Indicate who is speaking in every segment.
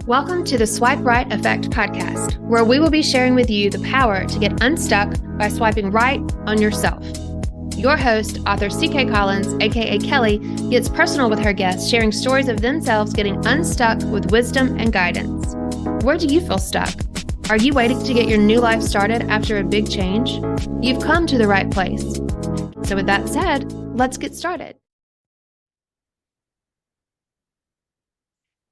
Speaker 1: Welcome to the Swipe Right Effect podcast, where we will be sharing with you the power to get unstuck by swiping right on yourself. Your host, author C.K. Collins, aka Kelly, gets personal with her guests, sharing stories of themselves getting unstuck with wisdom and guidance. Where do you feel stuck? Are you waiting to get your new life started after a big change? You've come to the right place. So with that said, let's get started.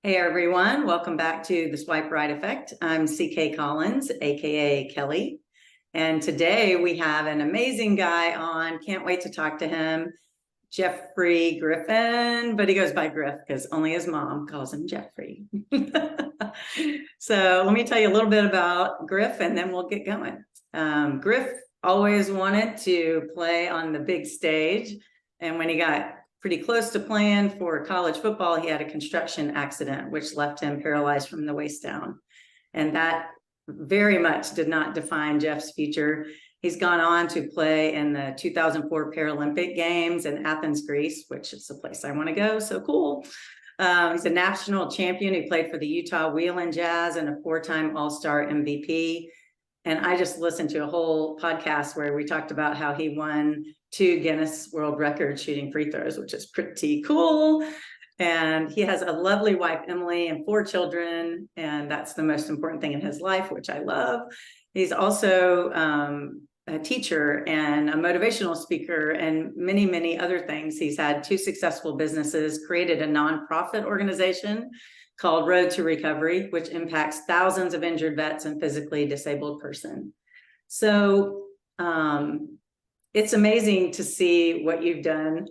Speaker 2: Hey everyone, welcome back to the Swipe Right Effect. I'm C.K. Collins, aka Kelly, and today we have an amazing guy on. Can't wait to talk to him, Jeffrey Griffin, but he goes by Griff because only his mom calls him Jeffrey. So let me tell you a little bit about Griff and then we'll get going. Griff always wanted to play on the big stage, and when he got pretty close to playing for college football, he had a construction accident, which left him paralyzed from the waist down. And that very much did not define Jeff's future. He's gone on to play in the 2004 Paralympic Games in Athens, Greece, which is a place I want to go. So cool. He's a national champion. He played for the Utah Wheelin' Jazz and a 4-time All-Star MVP. And I just listened to a whole podcast where we talked about how he won 2 Guinness World Records shooting free throws, which is pretty cool. And he has a lovely wife, Emily, and 4 children. And that's the most important thing in his life, which I love. He's also a teacher and a motivational speaker and many, many other things. He's had 2 successful businesses, created a nonprofit organization called Road to Recovery, which impacts thousands of injured vets and physically disabled person. So it's amazing to see what you've done.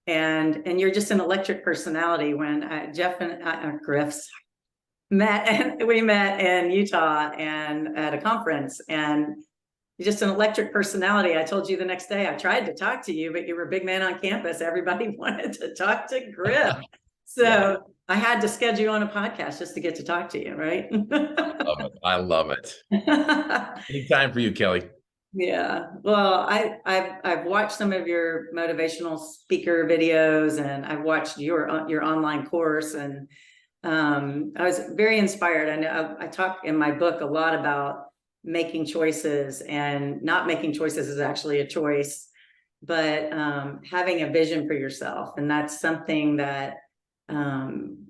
Speaker 2: And you're just an electric personality. When Jeff and Griff's met, and we met in Utah and at a conference, and you're just an electric personality. I told you the next day, I tried to talk to you, but you were a big man on campus. Everybody wanted to talk to Griff. So I had to schedule you on a podcast just to get to talk to you, right?
Speaker 3: I love it. Anytime for you, Kelly.
Speaker 2: Yeah. Well, I've watched some of your motivational speaker videos, and I've watched your online course, and I was very inspired. And I talk in my book a lot about making choices, and not making choices is actually a choice, but having a vision for yourself. And that's something that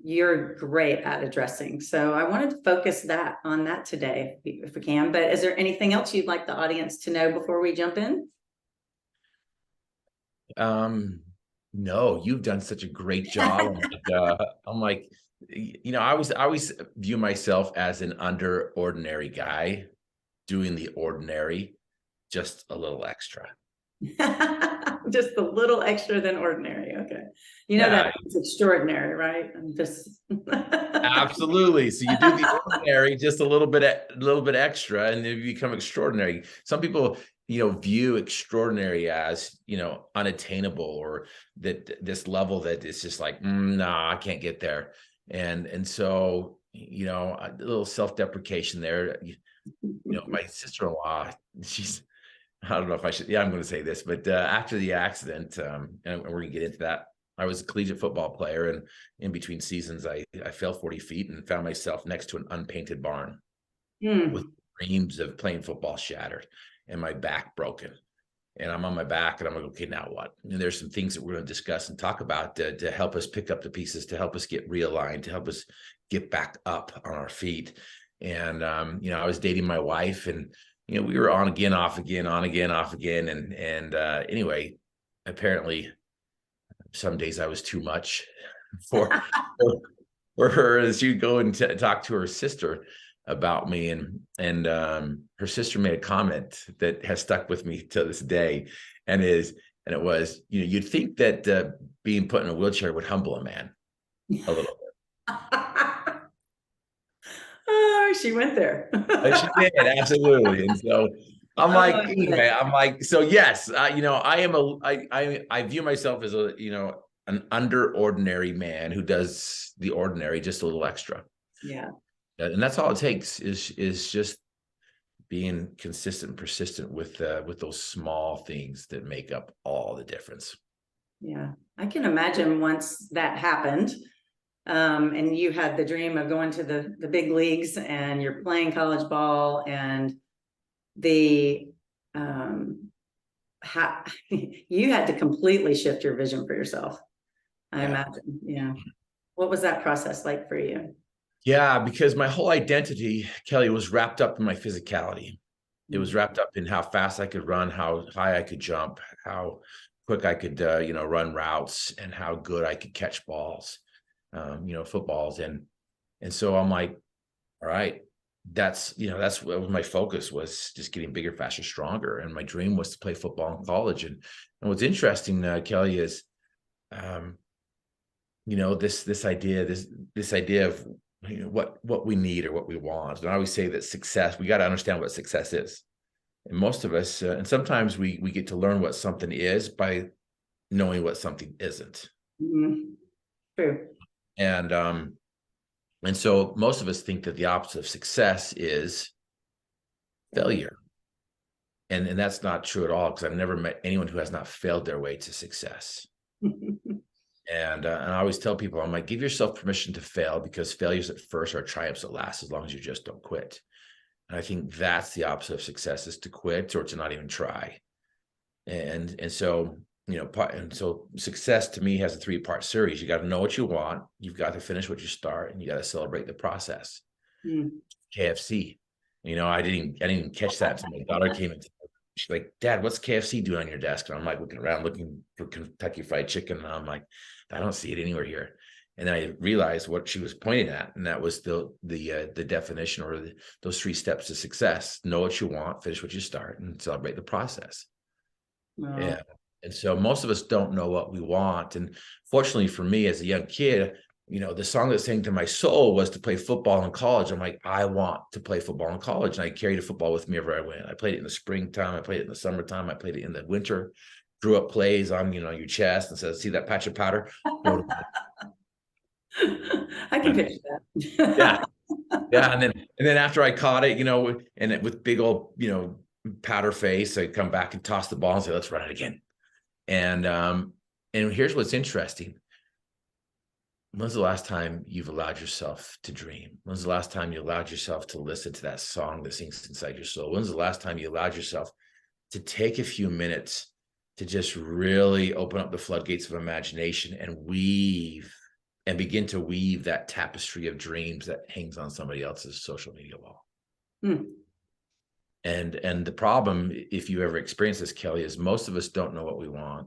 Speaker 2: you're great at addressing. So I wanted to focus on that today, if we can. But is there anything else you'd like the audience to know before we jump in?
Speaker 3: No, you've done such a great job. I'm like, I always view myself as an under ordinary guy doing the ordinary, just a little extra.
Speaker 2: Just a little extra than ordinary. Okay. That it's extraordinary, right? I'm just
Speaker 3: Absolutely. So you do the ordinary just a little bit extra, and you become extraordinary. Some people, view extraordinary as, unattainable, or that this level that it's just like, nah, I can't get there. And so, a little self-deprecation there. My sister-in-law, I don't know if I should. Yeah, I'm going to say this, but after the accident, and we're going to get into that, I was a collegiate football player, and in between seasons, I fell 40 feet and found myself next to an unpainted barn with dreams of playing football shattered and my back broken. And I'm on my back, and I'm like, okay, now what? And there's some things that we're going to discuss and talk about to help us pick up the pieces, to help us get realigned, to help us get back up on our feet. And I was dating my wife, and we were on again, off again, on again, off again. And anyway, apparently some days I was too much for her, as she'd go and talk to her sister about me. And her sister made a comment that has stuck with me to this day. And it was, you'd think that being put in a wheelchair would humble a man a little bit.
Speaker 2: Oh, she went there.
Speaker 3: She did, absolutely. And so I'm like, anyway, so yes, I view myself as an under ordinary man who does the ordinary just a little extra.
Speaker 2: Yeah.
Speaker 3: And that's all it takes is just being consistent and persistent with those small things that make up all the difference.
Speaker 2: Yeah. I can imagine once that happened, and you had the dream of going to the big leagues, and you're playing college ball, and you had to completely shift your vision for yourself, I imagine. Yeah. What was that process like for you?
Speaker 3: Yeah, because my whole identity, Kelly, was wrapped up in my physicality. It was wrapped up in how fast I could run, how high I could jump, how quick I could, run routes, and how good I could catch balls, footballs. And so I'm like, all right, that's what my focus was, just getting bigger, faster, stronger. And my dream was to play football in college. And what's interesting, Kelly, is, this idea of what we need or what we want. And I always say that success, we got to understand what success is. And most of us, and sometimes we get to learn what something is by knowing what something isn't.
Speaker 2: True.
Speaker 3: And so most of us think that the opposite of success is failure. And that's not true at all, because I've never met anyone who has not failed their way to success. And I always tell people, I'm like, give yourself permission to fail, because failures at first are triumphs at last, as long as you just don't quit. And I think that's the opposite of success, is to quit or to not even try. And so, so success to me has a 3-part series. You got to know what you want, you've got to finish what you start, and you got to celebrate the process. KFC, I didn't even catch that until my daughter came in. She's like, Dad, what's KFC doing on your desk? And I'm like looking around, looking for Kentucky Fried Chicken. And I'm like, I don't see it anywhere here. And then I realized what she was pointing at, and that was the definition, or those 3 steps to success: know what you want, finish what you start, and celebrate the process.
Speaker 2: Wow.
Speaker 3: Yeah. And so most of us don't know what we want. And fortunately for me, as a young kid, the song that sang to my soul was to play football in college. I'm like, I want to play football in college. And I carried a football with me wherever I went. I played it in the springtime. I played it in the summertime. I played it in the winter. Drew up plays on, your chest and said, see that patch of powder?
Speaker 2: I can picture that.
Speaker 3: Yeah. Yeah. And then after I caught it, and with big old, powder face, I'd come back and toss the ball and say, let's run it again. And here's what's interesting. When's the last time you've allowed yourself to dream? When's the last time you allowed yourself to listen to that song that sings inside your soul? When's the last time you allowed yourself to take a few minutes to just really open up the floodgates of imagination and begin to weave that tapestry of dreams that hangs on somebody else's social media wall? And the problem, if you ever experience this, Kelly, is most of us don't know what we want,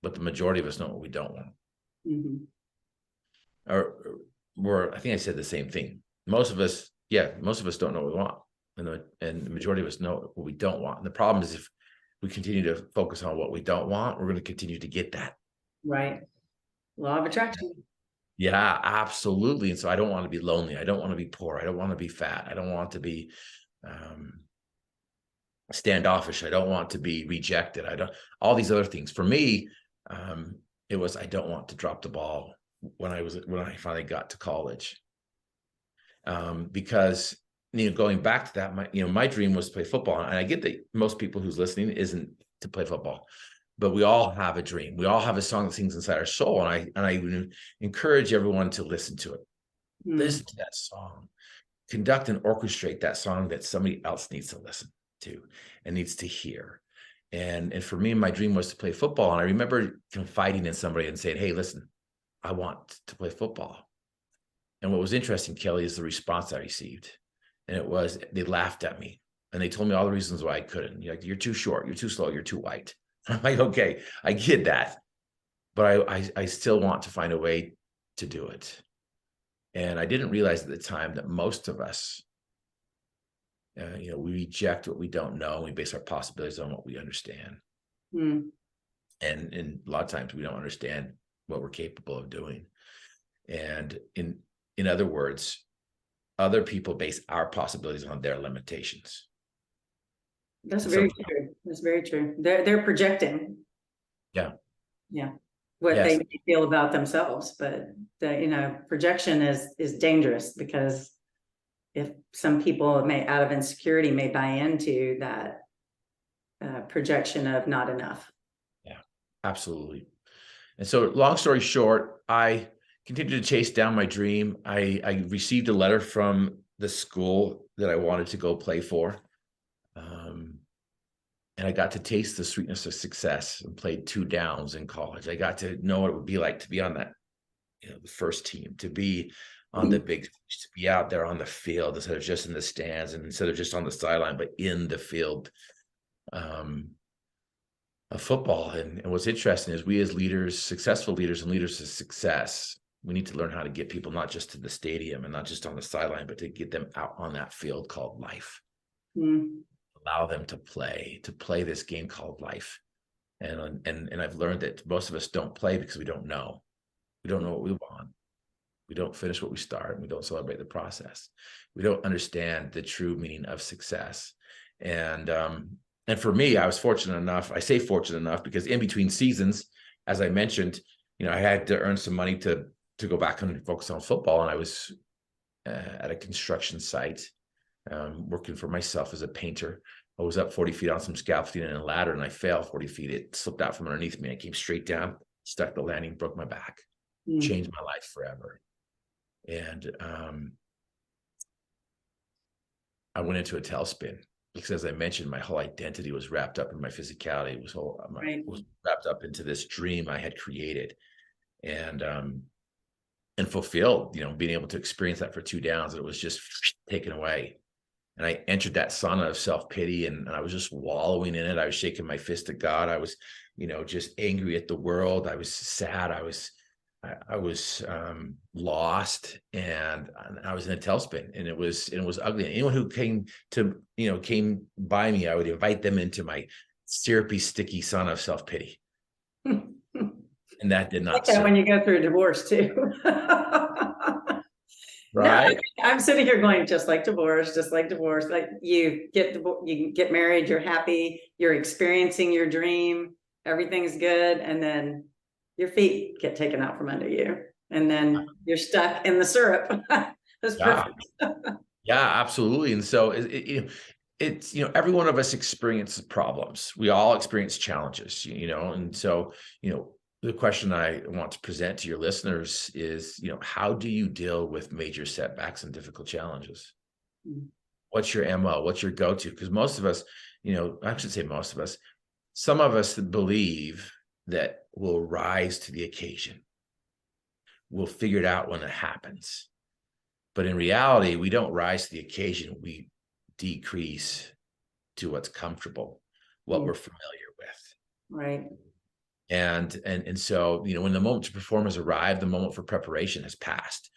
Speaker 3: but the majority of us know what we don't want. Or I think I said the same thing. Most of us don't know what we want, and the majority of us know what we don't want. And the problem is, if we continue to focus on what we don't want, we're going to continue to get that.
Speaker 2: Right. Law of attraction.
Speaker 3: Yeah, absolutely. And so I don't want to be lonely. I don't want to be poor. I don't want to be fat. I don't want to be standoffish. I don't want to be rejected. All these other things. For me, it was, I don't want to drop the ball when I finally got to college. Because, going back to that, my dream was to play football. And I get that most people who's listening isn't to play football, but we all have a dream. We all have a song that sings inside our soul. And I would encourage everyone to listen to it. Listen to that song, conduct and orchestrate that song that somebody else needs to listen to and needs to hear. And for me, my dream was to play football. And I remember confiding in somebody and saying, hey, listen, I want to play football. And what was interesting, Kelly, is the response I received. And it was, they laughed at me and they told me all the reasons why I couldn't. You're too short, you're too slow, you're too white. I'm like, okay, I get that, but I still want to find a way to do it. And I didn't realize at the time that most of us, we reject what we don't know. And we base our possibilities on what we understand. And a lot of times we don't understand what we're capable of doing. And in other words, other people base our possibilities on their limitations.
Speaker 2: That's very true. That's very true. They're projecting.
Speaker 3: Yeah.
Speaker 2: What they feel about themselves, but projection is dangerous, because if some people out of insecurity may buy into that projection of not enough.
Speaker 3: Yeah, absolutely. And so, long story short, I continued to chase down my dream. I received a letter from the school that I wanted to go play for. And I got to taste the sweetness of success and played 2 downs in college. I got to know what it would be like to be on that, the first team, to be on the big stage, to be out there on the field instead of just in the stands and instead of just on the sideline, but in the field of football. And what's interesting is we as leaders, successful leaders and leaders of success, we need to learn how to get people not just to the stadium and not just on the sideline, but to get them out on that field called life. Allow them to play this game called life. And I've learned that most of us don't play because we don't know. We don't know what we want. We don't finish what we start, and we don't celebrate the process. We don't understand the true meaning of success. And for me, I was fortunate enough, I say fortunate enough, because in between seasons, as I mentioned, I had to earn some money to go back and focus on football. And I was at a construction site, working for myself as a painter. I was up 40 feet on some scaffolding and a ladder, and I fell 40 feet. It slipped out from underneath me. I came straight down, stuck the landing, broke my back, changed my life forever. And I went into a tailspin because, as I mentioned, my whole identity was wrapped up in my physicality. It was was wrapped up into this dream I had created, and fulfilled, being able to experience that for 2 downs. And it was just taken away. And I entered that sauna of self-pity, and I was just wallowing in it. I was shaking my fist at God. I was, just angry at the world. I was sad. I was lost, and I was in a tailspin, and it was ugly. And anyone who came by me, I would invite them into my syrupy, sticky sauna of self-pity. And that did not
Speaker 2: like that when you go through a divorce too.
Speaker 3: Right.
Speaker 2: No, I'm sitting here going, just like divorce. Like you get married, you're happy, you're experiencing your dream, everything's good, and then your feet get taken out from under you, and then you're stuck in the syrup. That's perfect.
Speaker 3: Yeah, absolutely. And so it's every one of us experiences problems. We all experience challenges, and so the question I want to present to your listeners is, how do you deal with major setbacks and difficult challenges? What's your MO? What's your go-to? Because most of us, I should say most of us, some of us believe that we'll rise to the occasion. We'll figure it out when it happens. But in reality, we don't rise to the occasion. We decrease to what's comfortable, what we're familiar with.
Speaker 2: Right.
Speaker 3: And so, when the moment to perform has arrived, the moment for preparation has passed.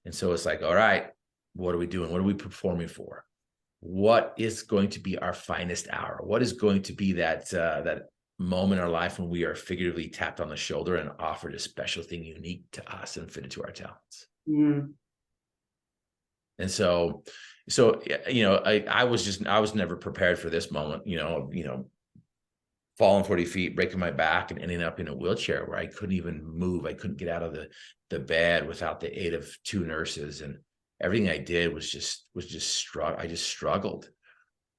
Speaker 3: And so it's like, all right, what are we doing? What are we performing for? What is going to be our finest hour? What is going to be that moment in our life when we are figuratively tapped on the shoulder and offered a special thing unique to us and fitted to our talents? And so, I was never prepared for this moment, falling 40 feet, breaking my back, and ending up in a wheelchair where I couldn't even move. I couldn't get out of the bed without the aid of 2 nurses. And everything I did was just I just struggled.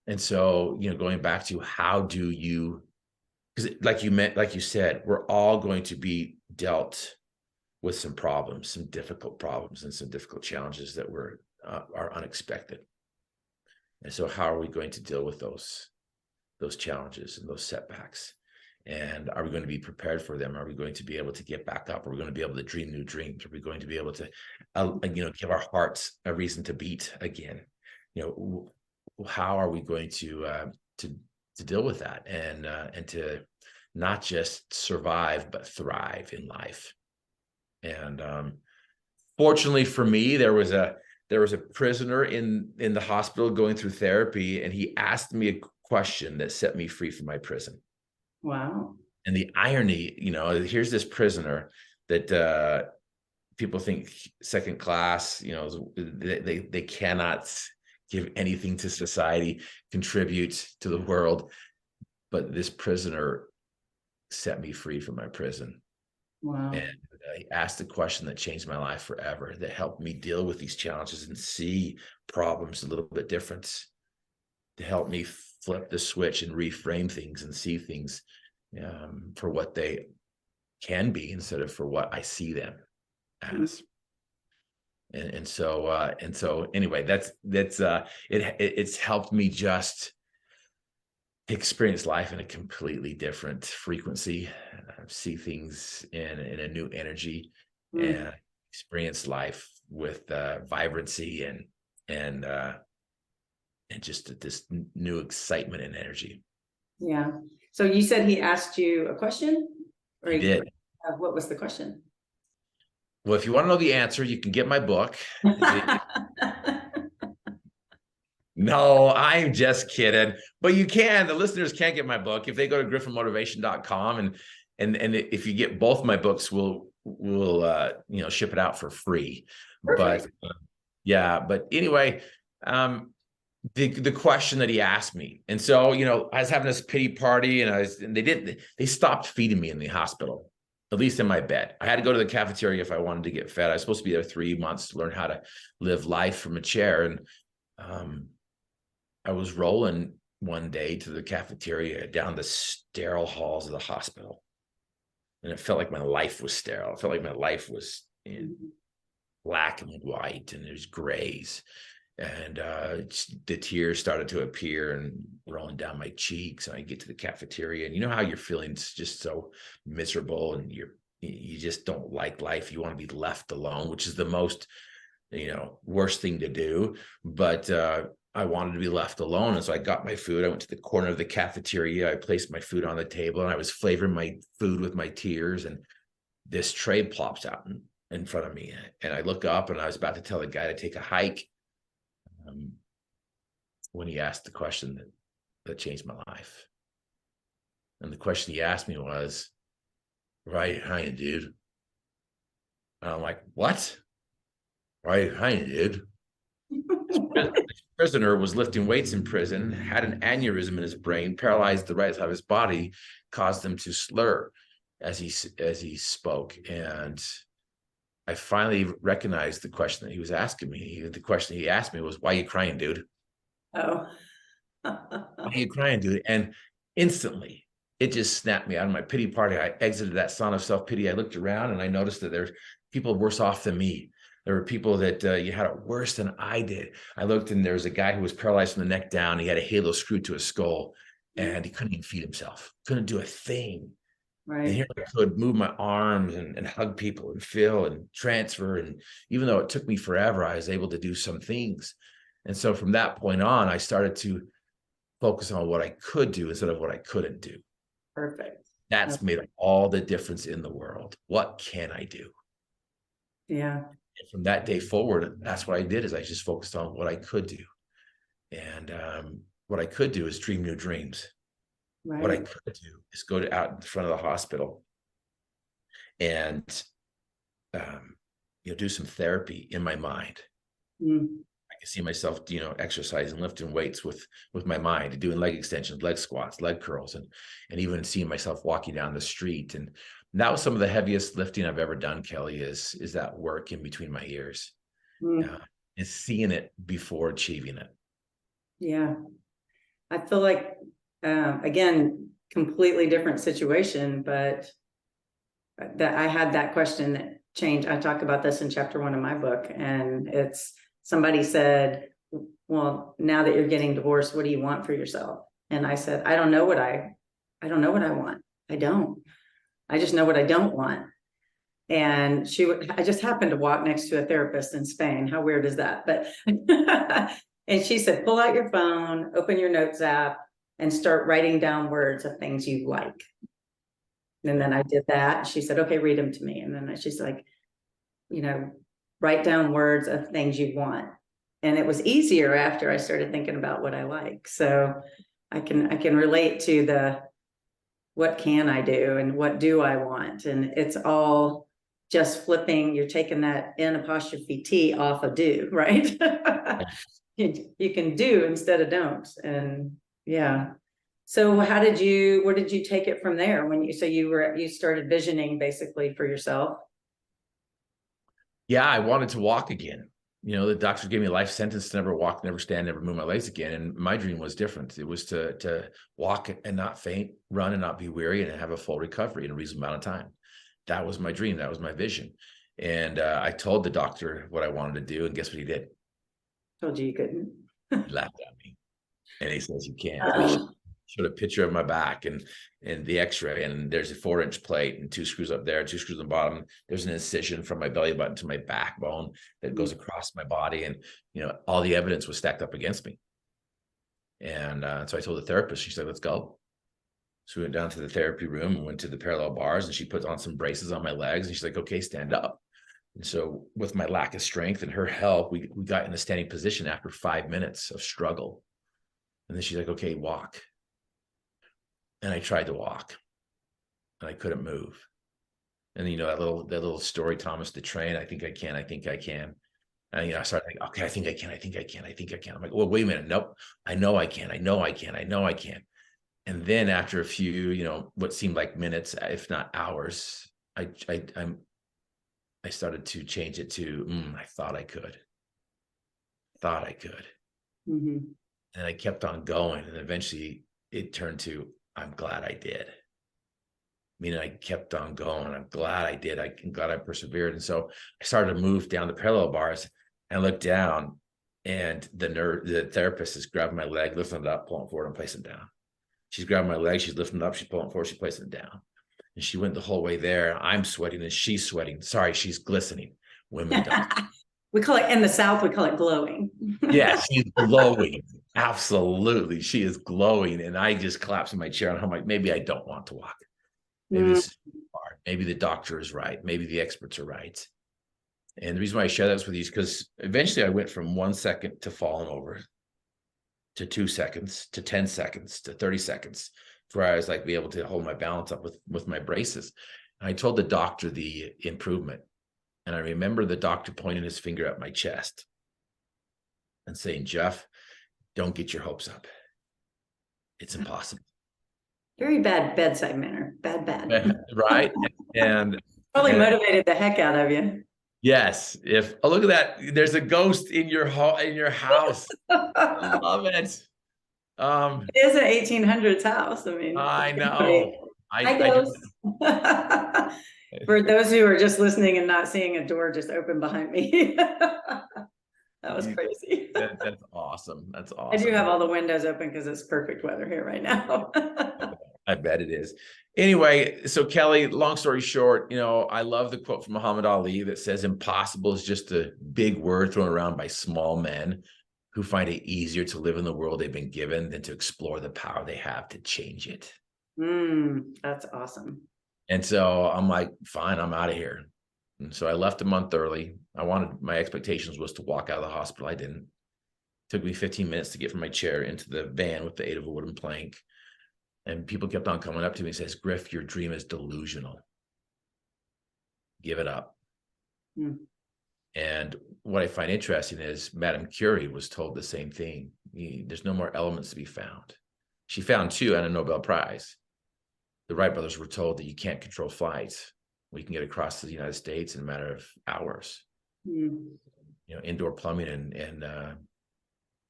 Speaker 3: And so, going back to how do you, because like you said, we're all going to be dealt with some problems, some difficult problems, and some difficult challenges that are unexpected. And so how are we going to deal with those challenges and those setbacks? And are we going to be prepared for them? Are we going to be able to get back up? Are we going to be able to dream new dreams? Are we going to be able to, give our hearts a reason to beat again? How are we going to deal with that and to not just survive, but thrive in life? And fortunately for me, there was a prisoner in the hospital going through therapy, and he asked me a question that set me free from my prison.
Speaker 2: Wow.
Speaker 3: And the irony, here's this prisoner that people think second class, they cannot give anything to society, contribute to the world. But this prisoner set me free from my prison.
Speaker 2: Wow.
Speaker 3: And I asked a question that changed my life forever, that helped me deal with these challenges and see problems a little bit different, to help me flip the switch and reframe things and see things for what they can be instead of for what I see them. as. And so anyway, it's helped me just experience life in a completely different frequency, see things in a new energy, and experience life with vibrancy and just this new excitement and energy.
Speaker 2: Yeah. So you said he asked you a question, or
Speaker 3: He did.
Speaker 2: What was the question?
Speaker 3: Well, if you want to know the answer, you can get my book. No, I'm just kidding. But you can. The listeners can get my book if they go to griffinmotivation.com, and if you get both my books, we'll ship it out for free.
Speaker 2: Perfect.
Speaker 3: But yeah. But anyway, the question that he asked me, and so I was having this pity party, and they stopped feeding me in the hospital, at least in my bed. I had to go to the cafeteria if I wanted to get fed. I was supposed to be there 3 months to learn how to live life from a chair, and I was rolling one day to the cafeteria down the sterile halls of the hospital, and it felt like my life was sterile. It felt like my life was in black and white, and there's grays, and the tears started to appear and rolling down my cheeks. And I get to the cafeteria, and you know how you're feeling just so miserable, and you just don't like life. You want to be left alone, which is the most worst thing to do. But I wanted to be left alone. And so I got my food. I went to the corner of the cafeteria. I placed my food on the table, and I was flavoring my food with my tears. And this tray plops out in front of me. And I look up, and I was about to tell the guy to take a hike when he asked the question that changed my life. And the question he asked me was, "Why are you crying, dude?" And I'm like, "What? Why are you crying, dude?" This prisoner was lifting weights in prison, had an aneurysm in his brain, paralyzed the right side of his body, caused him to slur as he spoke. And I finally recognized the question that he was asking me. The question he asked me was, "Why are you crying, dude?"
Speaker 2: Oh.
Speaker 3: "Why are you crying, dude?" And instantly, it just snapped me out of my pity party. I exited that sauna of self-pity. I looked around, and I noticed that there's people worse off than me. There were people that you had it worse than I did. I looked, and there was a guy who was paralyzed from the neck down. He had a halo screwed to his skull, and he couldn't even feed himself, couldn't do a thing.
Speaker 2: Right.
Speaker 3: And here I could move my arms and hug people and feel and transfer. And even though it took me forever, I was able to do some things. And so from that point on, I started to focus on what I could do instead of what I couldn't do.
Speaker 2: Perfect.
Speaker 3: That's made all the difference in the world. What can I do?
Speaker 2: Yeah.
Speaker 3: And from that day forward, that's what I did, is I just focused on what I could do. And what I could do is dream new dreams.
Speaker 2: Right.
Speaker 3: What I could do is go out in front of the hospital and do some therapy in my mind. I can see myself, exercising, lifting weights with my mind, doing leg extensions, leg squats, leg curls, and even seeing myself walking down the street. And that was some of the heaviest lifting I've ever done, Kelly, is that work in between my ears, is seeing it before achieving it.
Speaker 2: Yeah. I feel like, again, completely different situation, but that I had that question that changed. I talk about this in chapter 1 of my book, and it's somebody said, "Well, now that you're getting divorced, what do you want for yourself?" And I said, I don't know what I want. I don't. I just know what I don't want. And I just happened to walk next to a therapist in Spain. How weird is that? But, and she said, pull out your phone, open your notes app, and start writing down words of things you like. And then I did that. She said, okay, read them to me. And then she's like, write down words of things you want. And it was easier after I started thinking about what I like. So I can relate to what can I do and what do I want? And it's all just flipping. You're taking that N''T off of do, right? You can do instead of don't. And yeah. So where did you take it from there you started visioning basically for yourself?
Speaker 3: Yeah, I wanted to walk again. The doctor gave me a life sentence to never walk, never stand, never move my legs again. And my dream was different. It was to walk and not faint, run and not be weary, and have a full recovery in a reasonable amount of time. That was my dream. That was my vision. And I told the doctor what I wanted to do, and guess what he did?
Speaker 2: Told you couldn't.
Speaker 3: He laughed at me, and he says, "You can't." And he
Speaker 2: Oh,
Speaker 3: showed a picture of my back and the X-ray, and there's a 4-inch plate and 2 screws up there, 2 screws on the bottom. There's an incision from my belly button to my backbone that goes across my body, and all the evidence was stacked up against me. And so I told the therapist. She said, "Let's go." So we went down to the therapy room and went to the parallel bars, and she put on some braces on my legs, and she's like, "Okay, stand up." And so with my lack of strength and her help, we got in a standing position after 5 minutes of struggle. And then she's like, "Okay, walk." And I tried to walk, and I couldn't move. And that little story, Thomas the Train, I think I can, I think I can. And I started thinking, okay, I think I can, I think I can, I think I can. I'm like, well, wait a minute, nope, I know I can, I know I can, I know I can. And then after a few, what seemed like minutes, if not hours, I started to change it to, I thought I could. Thought I could.
Speaker 2: Mm-hmm.
Speaker 3: And I kept on going. And eventually it turned to, I'm glad I did. Meaning I kept on going. I'm glad I did. I'm glad I persevered. And so I started to move down the parallel bars and look down, and the therapist is grabbing my leg, lifting it up, pulling forward, and placing it down. She's grabbing my leg, she's lifting it up, she's pulling forward, she's placing it down. And she went the whole way there. I'm sweating and she's sweating. Sorry, she's glistening. Women don't.
Speaker 2: We call it, in the South, we call it glowing.
Speaker 3: Yeah, she's glowing. Absolutely. She is glowing. And I just collapsed in my chair, and I'm like, maybe I don't want to walk. Maybe this is hard. Maybe the doctor is right. Maybe the experts are right. And the reason why I share that with you is because eventually I went from 1 second to falling over to 2 seconds to 10 seconds to 30 seconds, where I was like, be able to hold my balance up with my braces. And I told the doctor the improvement. And I remember the doctor pointing his finger at my chest and saying, "Jeff, don't get your hopes up. It's impossible."
Speaker 2: Very bad bedside manner. Bad.
Speaker 3: Right. And
Speaker 2: Probably motivated the heck out of you.
Speaker 3: yes. Look at that. There's a ghost in your house. I love it.
Speaker 2: It is an 1800s house. I mean,
Speaker 3: I know.
Speaker 2: I ghost. For those who are just listening and not seeing a door just open behind me. That was crazy.
Speaker 3: That's awesome. That's awesome.
Speaker 2: I do have all the windows open because it's perfect weather here right now.
Speaker 3: I bet it is. Anyway, so Kelly, long story short, I love the quote from Muhammad Ali that says, "Impossible is just a big word thrown around by small men who find it easier to live in the world they've been given than to explore the power they have to change it."
Speaker 2: That's awesome.
Speaker 3: And so I'm like, fine, I'm out of here. And so I left a month early. My expectations was to walk out of the hospital. I didn't. It took me 15 minutes to get from my chair into the van with the aid of a wooden plank. And people kept on coming up to me and says, "Griff, your dream is delusional. Give it up." And what I find interesting is Madame Curie was told the same thing. There's no more elements to be found. She found 2 and a Nobel Prize. The Wright brothers were told that you can't control flights. We can get across the United States in a matter of hours. Indoor plumbing and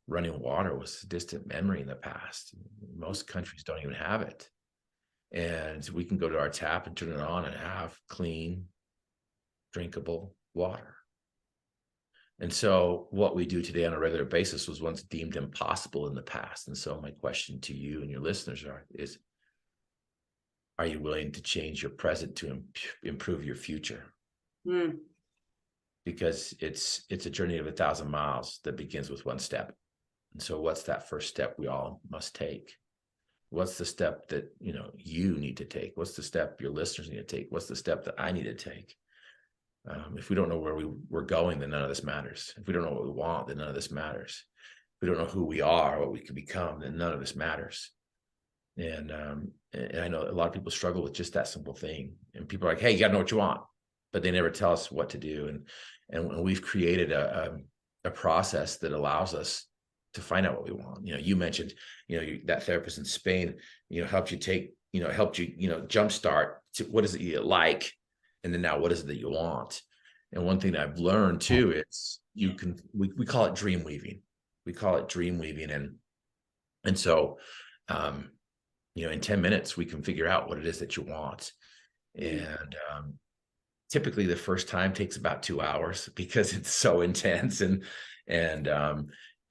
Speaker 3: running water was a distant memory in the past. Most countries don't even have it. And we can go to our tap and turn it on and have clean, drinkable water. And so what we do today on a regular basis was once deemed impossible in the past. And so my question to you and your listeners is, are you willing to change your present to improve your future? Because it's a journey of 1,000 miles that begins with 1 step. And so what's that first step we all must take? What's the step that you need to take? What's the step your listeners need to take? What's the step that I need to take? If we don't know where we're going, then none of this matters. If we don't know what we want, then none of this matters. If we don't know who we are, what we can become, then none of this matters. And I know a lot of people struggle with just that simple thing. And people are like, "Hey, you gotta know what you want," but they never tell us what to do. And we've created a process that allows us to find out what we want. You mentioned, that therapist in Spain, helped you jumpstart to what is it you like, and then now what is it that you want. And one thing that I've learned too is we call it dream weaving. We call it dream weaving, and so in 10 minutes we can figure out what it is that you want. And typically the first time takes about 2 hours because it's so intense. And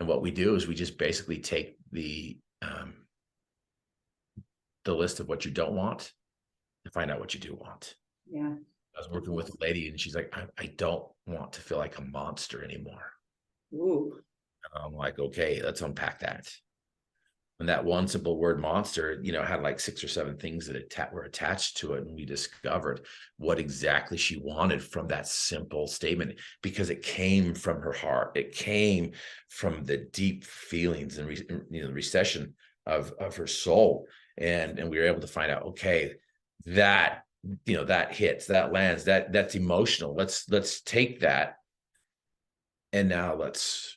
Speaker 3: what we do is we just basically take the list of what you don't want and find out what you do want.
Speaker 2: Yeah.
Speaker 3: I was working with a lady and she's like, I don't want to feel like a monster anymore.
Speaker 2: Ooh.
Speaker 3: And I'm like, okay, let's unpack that. And that one simple word monster, had like 6 or 7 things that were attached to it. And we discovered what exactly she wanted from that simple statement, because it came from her heart. It came from the deep feelings and, the recession of her soul. And we were able to find out, okay, that, that hits, that lands, that's emotional. Let's take that. And now let's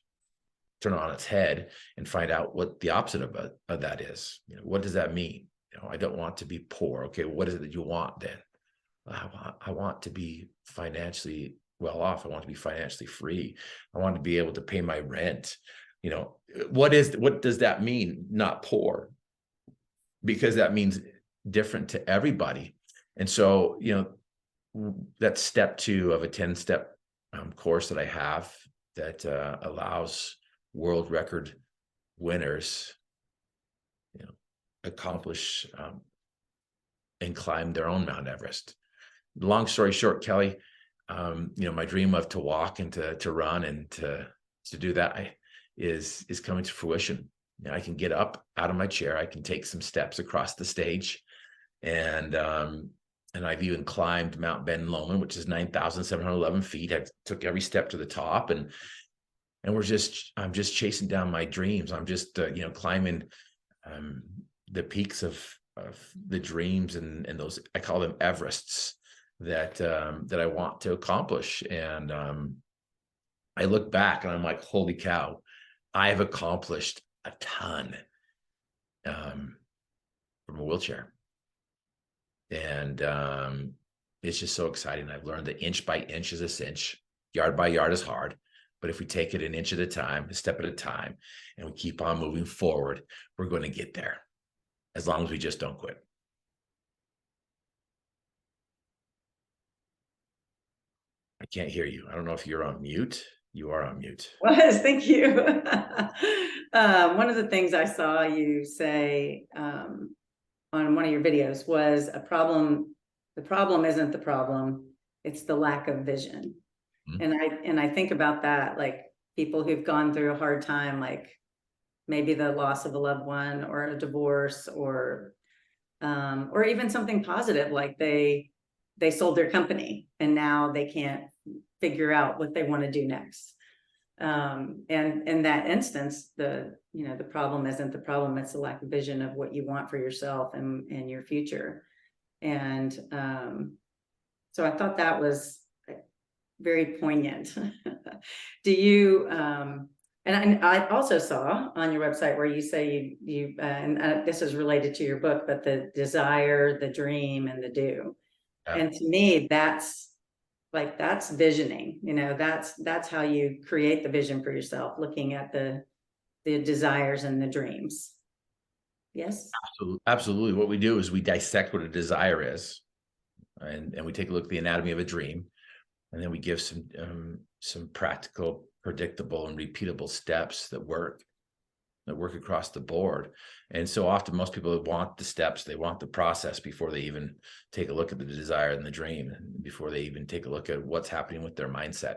Speaker 3: turn it on its head and find out what the opposite of that is. What does that mean? I don't want to be poor. Okay, what is it that you want then? I want to be financially well off. I want to be financially free. I want to be able to pay my rent. What does that mean? Not poor, because that means different to everybody. And so, that's step 2 of a 10-step course that I have that allows world record winners, accomplish and climb their own Mount Everest. Long story short, Kelly, my dream of to walk and to run and to do that is coming to fruition. I can get up out of my chair. I can take some steps across the stage, and I've even climbed Mount Ben Lomond, which is 9,711 feet. I took every step to the top, and I'm just chasing down my dreams. I'm just climbing the peaks of the dreams and those, I call them Everests, that I want to accomplish. And I look back and I'm like, holy cow, I have accomplished a ton from a wheelchair. And it's just so exciting. I've learned that inch by inch is a cinch, yard by yard is hard. But if we take it an inch at a time, a step at a time, and we keep on moving forward, we're going to get there, as long as we just don't quit. I can't hear you. I don't know if you're on mute. You are on mute.
Speaker 2: Thank you. One of the things I saw you say on one of your videos was the problem isn't the problem, it's the lack of vision. Mm-hmm. And I think about that, like people who've gone through a hard time, like maybe the loss of a loved one or a divorce, or even something positive, like they sold their company and now they can't figure out what they want to do next. And in that instance, the problem isn't the problem, it's the lack of vision of what you want for yourself and your future. And so I thought that was very poignant. Do you, and I also saw on your website where you say and this is related to your book, but the desire, the dream, and the do. Yeah. And to me, that's visioning, that's how you create the vision for yourself, looking at the desires and the dreams. Yes.
Speaker 3: Absolutely. What we do is we dissect what a desire is, and we take a look at the anatomy of a dream. And then we give some practical, predictable, and repeatable steps that work across the board. And so often most people want the steps, they want the process before they even take a look at the desire and the dream, and before they even take a look at what's happening with their mindset.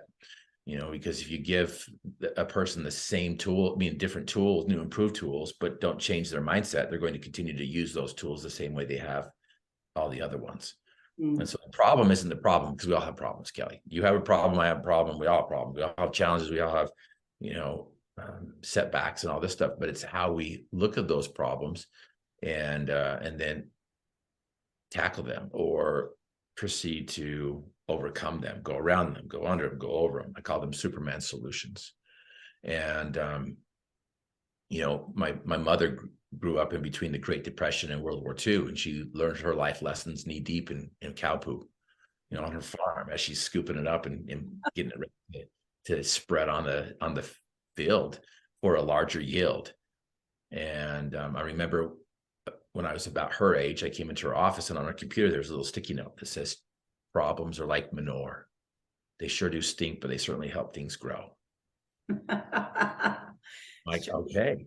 Speaker 3: Because if you give a person the same tool, different tools, new improved tools, but don't change their mindset, they're going to continue to use those tools the same way they have all the other ones. And so the problem isn't the problem, because we all have problems, Kelly. You have a problem, I have a problem, we all have problems. We all have challenges, we all have, setbacks and all this stuff, but it's how we look at those problems and then tackle them or proceed to overcome them, go around them, go under them, go over them. I call them Superman solutions. And, my mother grew up in between the Great Depression and World War II, and she learned her life lessons knee deep in cow poop, on her farm, as she's scooping it up and getting it ready to spread on the field for a larger yield. And I remember when I was about her age, I came into her office, and on her computer, there's a little sticky note that says, problems are like manure. They sure do stink, but they certainly help things grow. Like, okay.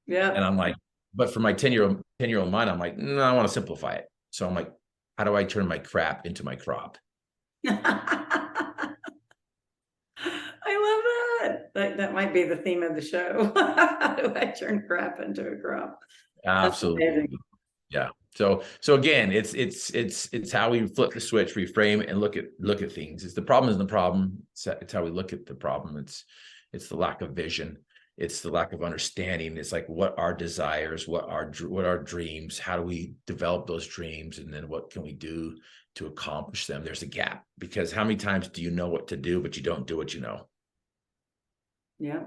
Speaker 2: Yeah.
Speaker 3: And I'm like, but for my 10-year-old mind, I'm like, no, I want to simplify it. So I'm like, how do I turn my crap into my crop?
Speaker 2: I love that. That might be the theme of the show. How do I turn crap into a crop? That's amazing.
Speaker 3: Absolutely. Yeah. So again, it's how we flip the switch, reframe, and look at things. It's the problem isn't the problem. It's how we look at the problem. It's the lack of vision. It's the lack of understanding. It's like, what are desires? What are dreams? How do we develop those dreams? And then what can we do to accomplish them? There's a gap, because how many times do you know what to do, but you don't do what you know?
Speaker 2: Yeah.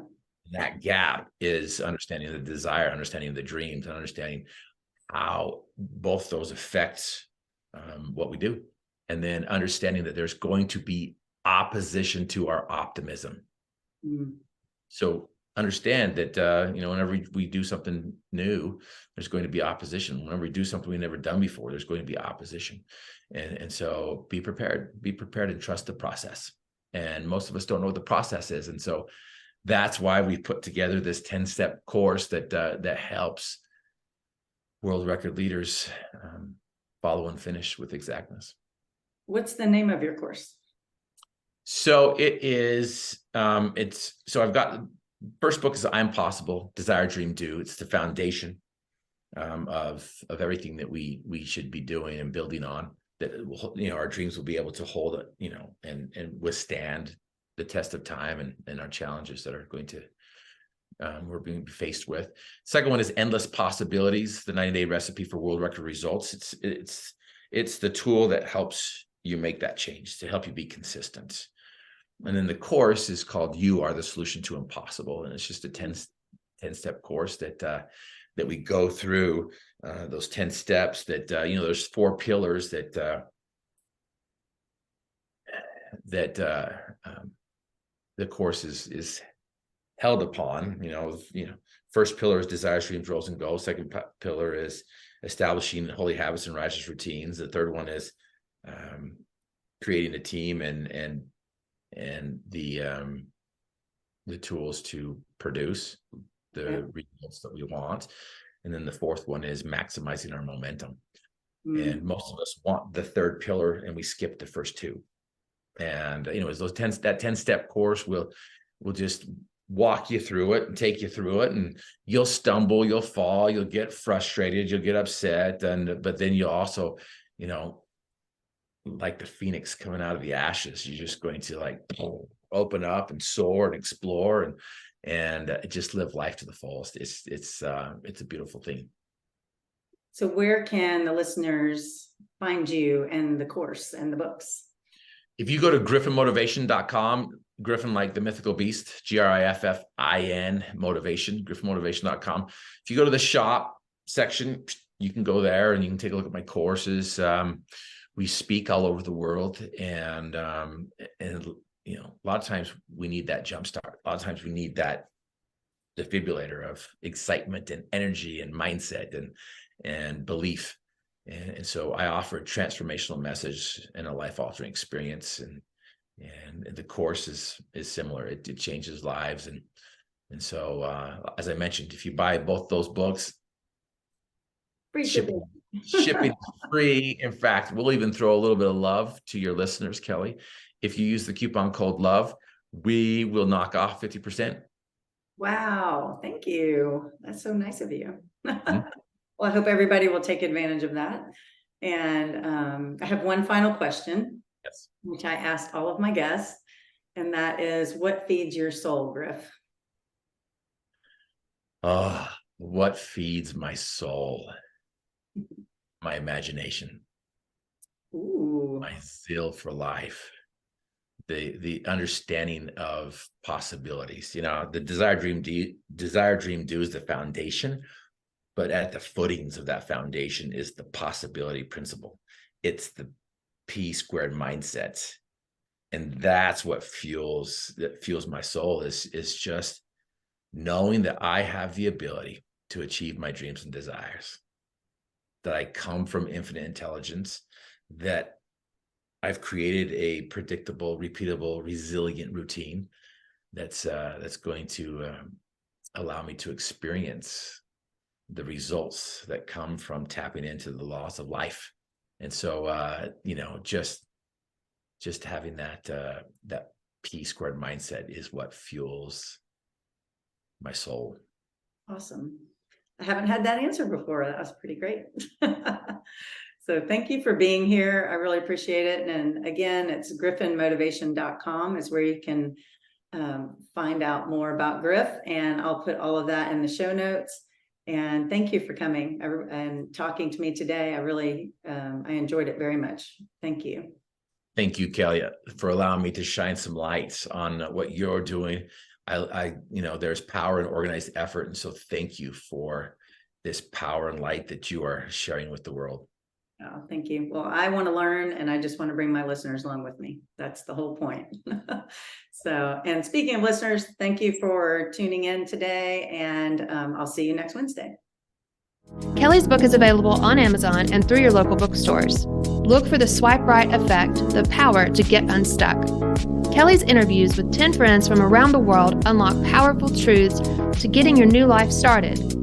Speaker 3: That gap is understanding the desire, understanding the dreams, and understanding how both those affect what we do. And then understanding that there's going to be opposition to our optimism.
Speaker 2: Mm.
Speaker 3: So understand that, whenever we do something new, there's going to be opposition. Whenever we do something we've never done before, there's going to be opposition. And so be prepared and trust the process. And most of us don't know what the process is. And so that's why we put together this 10-step course that helps world record leaders follow and finish with exactness.
Speaker 2: What's the name of your course?
Speaker 3: So it is, so I've got, first book is I'm Possible, Desire, Dream, Do. It's the foundation of everything that we should be doing and building on, that our dreams will be able to hold it, and withstand the test of time and our challenges that are going to we're being faced with. Second one is Endless Possibilities, the 90-day recipe for world record results. It's the tool that helps you make that change, to help you be consistent. And then the course is called You Are the Solution to Impossible, and it's just a 10-step course that we go through those 10 steps. That there's 4 pillars that the course is held upon. First pillar is desires, dreams, roles, and goals. Second pillar is establishing holy habits and righteous routines. The third one is creating a team and the tools to produce the results that we want. And then the fourth one is maximizing our momentum. And most of us want the third pillar, and we skip the first two. And anyways, that 10-step course will just walk you through it and take you through it, and you'll stumble, you'll fall, you'll get frustrated, you'll get upset, but then you'll also, like the phoenix coming out of the ashes, you're just going to open up and soar and explore and just live life to the fullest. It's a beautiful thing.
Speaker 2: So where can the listeners find you and the course and the books?
Speaker 3: If you go to griffinmotivation.com, Griffin like the mythical beast, Griffin motivation, griffinmotivation.com. If you go to the shop section, you can go there and you can take a look at my courses. We speak all over the world, and a lot of times we need that jump start. A lot of times we need that defibrillator of excitement and energy and mindset and belief. And so I offer a transformational message and a life-altering experience, and the course is similar. It changes lives, and so as I mentioned, if you buy both those books,
Speaker 2: Free
Speaker 3: shipping free. In fact, we'll even throw a little bit of love to your listeners, Kelly. If you use the coupon code LOVE, we will knock off 50%.
Speaker 2: Wow, thank you. That's so nice of you. Well, I hope everybody will take advantage of that. And I have one final question,
Speaker 3: Yes,
Speaker 2: which I asked all of my guests, and that is, what feeds your soul, Griff?
Speaker 3: What feeds my soul? My imagination.
Speaker 2: Ooh.
Speaker 3: My zeal for life. The understanding of possibilities. The desire, dream, do is the foundation. But at the footings of that foundation is the possibility principle. It's the P squared mindset. And that's what fuels my soul, is just knowing that I have the ability to achieve my dreams and desires, that I come from infinite intelligence, that I've created a predictable, repeatable, resilient routine that's going to allow me to experience the results that come from tapping into the laws of life. And so, just having that P squared mindset is what fuels my soul.
Speaker 2: Awesome. I haven't had that answer before. That was pretty great. So thank you for being here. I really appreciate it. And again, it's griffinmotivation.com is where you can find out more about Griff, and I'll put all of that in the show notes. And thank you for coming and talking to me today. I really, I enjoyed it very much. Thank you.
Speaker 3: Thank you, Kelly, for allowing me to shine some lights on what you're doing. There's power in organized effort. And so thank you for this power and light that you are sharing with the world.
Speaker 2: Oh, thank you. Well, I want to learn, and I just want to bring my listeners along with me. That's the whole point. So, and speaking of listeners, thank you for tuning in today, and I'll see you next Wednesday.
Speaker 1: Kelly's book is available on Amazon and through your local bookstores. Look for the Swipe Right Effect, the power to get unstuck. Kelly's interviews with 10 friends from around the world unlock powerful truths to getting your new life started.